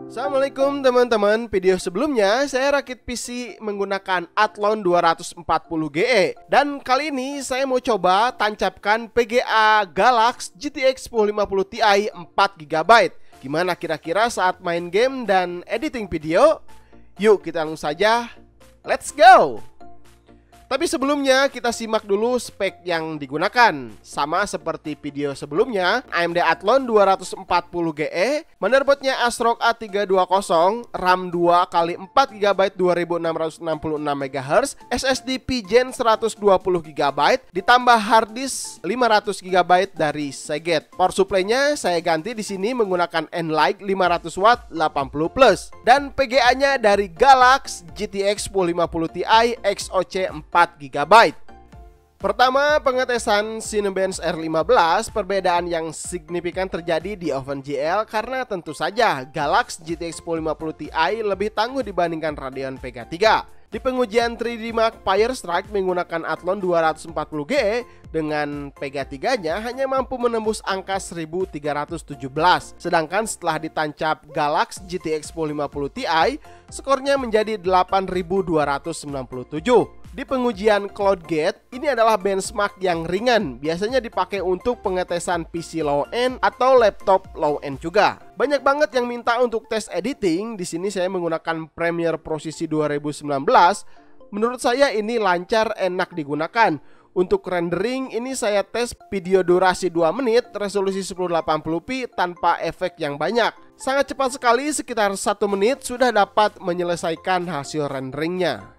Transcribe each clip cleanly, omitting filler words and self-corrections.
Assalamualaikum teman-teman. Video sebelumnya saya rakit PC menggunakan Athlon 240GE. Dan kali ini saya mau coba tancapkan PGA Galax GTX 1050 Ti 4GB. Gimana kira-kira saat main game dan editing video? Yuk kita langsung saja, let's go! Tapi sebelumnya kita simak dulu spek yang digunakan. Sama seperti video sebelumnya, AMD Athlon 240GE, motherboardnya ASRock A320, RAM 2x4GB 2666MHz, SSD PGen 120GB, ditambah hard disk 500GB dari Seagate. Power supply-nya saya ganti di sini menggunakan Enlight 500W 80+, dan PGA-nya dari Galax GTX 1050 Ti XOC 4GB. Pertama, pengetesan Cinebench R15. Perbedaan yang signifikan terjadi di OpenGL karena tentu saja Galax GTX 1050 Ti lebih tangguh dibandingkan Radeon Vega 3. Di pengujian 3D Mark Firestrike menggunakan Athlon 240GE dengan Vega 3-nya hanya mampu menembus angka 1317. Sedangkan setelah ditancap Galax GTX 1050 Ti, skornya menjadi 8297. Di pengujian CloudGate, ini adalah benchmark yang ringan, biasanya dipakai untuk pengetesan PC low end atau laptop low end juga. Banyak banget yang minta untuk tes editing. Di sini saya menggunakan Premiere Pro CC 2019. Menurut saya ini lancar, enak digunakan. Untuk rendering ini saya tes video durasi 2 menit, resolusi 1080p tanpa efek yang banyak. Sangat cepat sekali, sekitar 1 menit sudah dapat menyelesaikan hasil renderingnya.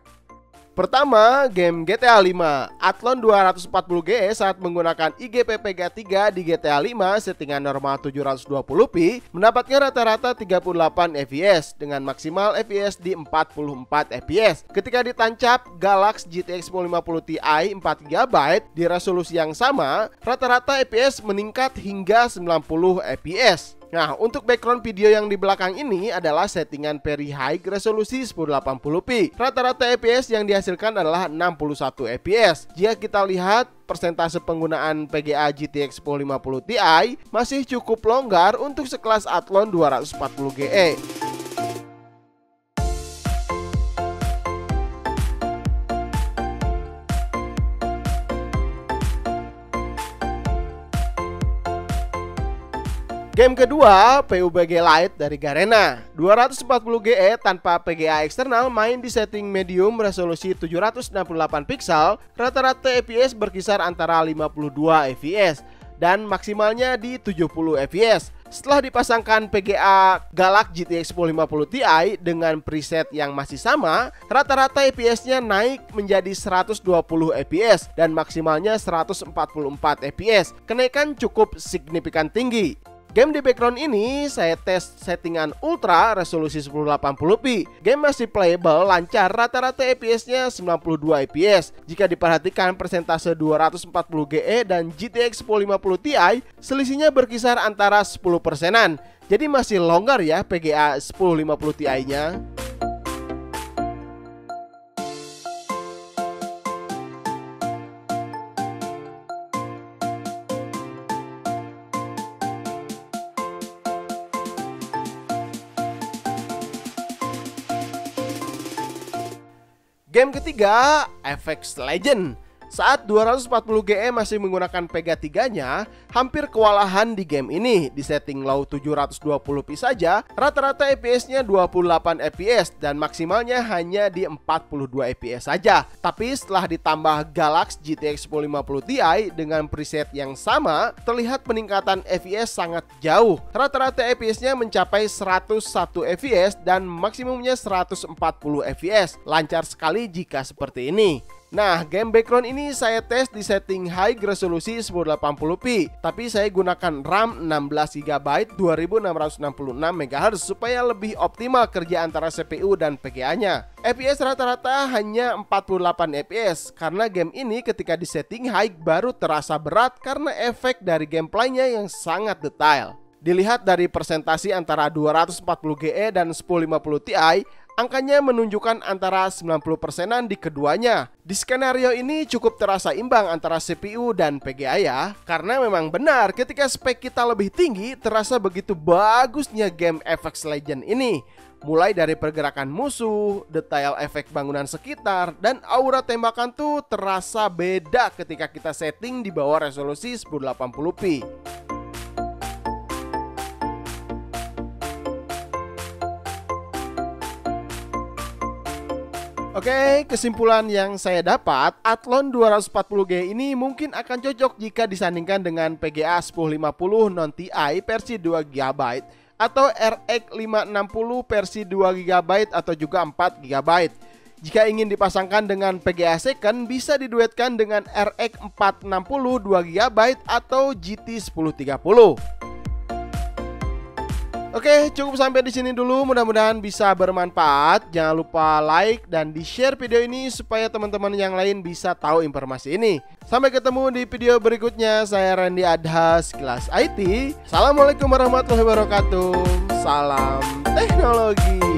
Pertama, game GTA 5. Athlon 240GE saat menggunakan IGP Vega 3 di GTA 5 settingan normal 720p mendapatkan rata-rata 38 fps dengan maksimal fps di 44 fps. Ketika ditancap Galax GTX 1050 Ti 4GB di resolusi yang sama, rata-rata fps meningkat hingga 90 fps. Nah, untuk background video yang di belakang ini adalah settingan very high resolusi 1080p. Rata-rata FPS yang dihasilkan adalah 61 FPS. Jika kita lihat persentase penggunaan PGA GTX 1050 Ti masih cukup longgar untuk sekelas Athlon 240GE. Game kedua, PUBG Lite dari Garena. 240GE tanpa PGA eksternal main di setting medium resolusi 768 pixel, rata-rata FPS berkisar antara 52 fps dan maksimalnya di 70 fps. Setelah dipasangkan PGA Galax GTX 1050 Ti dengan preset yang masih sama, rata-rata FPS-nya naik menjadi 120 fps dan maksimalnya 144 fps. Kenaikan cukup signifikan tinggi. Game di background ini saya tes settingan ultra resolusi 1080p. Game masih playable, lancar, rata-rata FPS-nya 92 fps. Jika diperhatikan persentase 240GE dan GTX 1050 Ti, selisihnya berkisar antara 10%-an. Jadi masih longgar ya PGA 1050 Ti-nya. Game ketiga, Apex Legends. Saat 240GE masih menggunakan Vega 3-nya, hampir kewalahan di game ini. Di setting low 720p saja, rata-rata FPS-nya 28 fps dan maksimalnya hanya di 42 fps saja. Tapi setelah ditambah Galax GTX 1050 Ti dengan preset yang sama, terlihat peningkatan fps sangat jauh. Rata-rata fps-nya mencapai 101 fps dan maksimumnya 140 fps. Lancar sekali jika seperti ini. Nah, game background ini saya tes di setting high resolusi 1080p, tapi saya gunakan RAM 16GB 2666MHz supaya lebih optimal kerja antara CPU dan PGA-nya. FPS rata-rata hanya 48 FPS karena game ini ketika di setting high baru terasa berat karena efek dari gameplaynya yang sangat detail. Dilihat dari presentasi antara 240GE dan 1050 Ti, angkanya menunjukkan antara 90%-an di keduanya. Di skenario ini cukup terasa imbang antara CPU dan PGA ya, karena memang benar ketika spek kita lebih tinggi, terasa begitu bagusnya game Apex Legends ini. Mulai dari pergerakan musuh, detail efek bangunan sekitar, dan aura tembakan tuh terasa beda ketika kita setting di bawah resolusi 1080p. Oke, kesimpulan yang saya dapat, Athlon 240G ini mungkin akan cocok jika disandingkan dengan PGA 1050 non-TI versi 2GB atau RX 560 versi 2GB atau juga 4GB. Jika ingin dipasangkan dengan PGA second, bisa diduetkan dengan RX 460 2GB atau GT 1030. Oke, cukup sampai di sini dulu. Mudah-mudahan bisa bermanfaat. Jangan lupa like dan di-share video ini supaya teman-teman yang lain bisa tahu informasi ini. Sampai ketemu di video berikutnya. Saya Randy Adhas, Kelas IT. Assalamualaikum warahmatullahi wabarakatuh. Salam teknologi.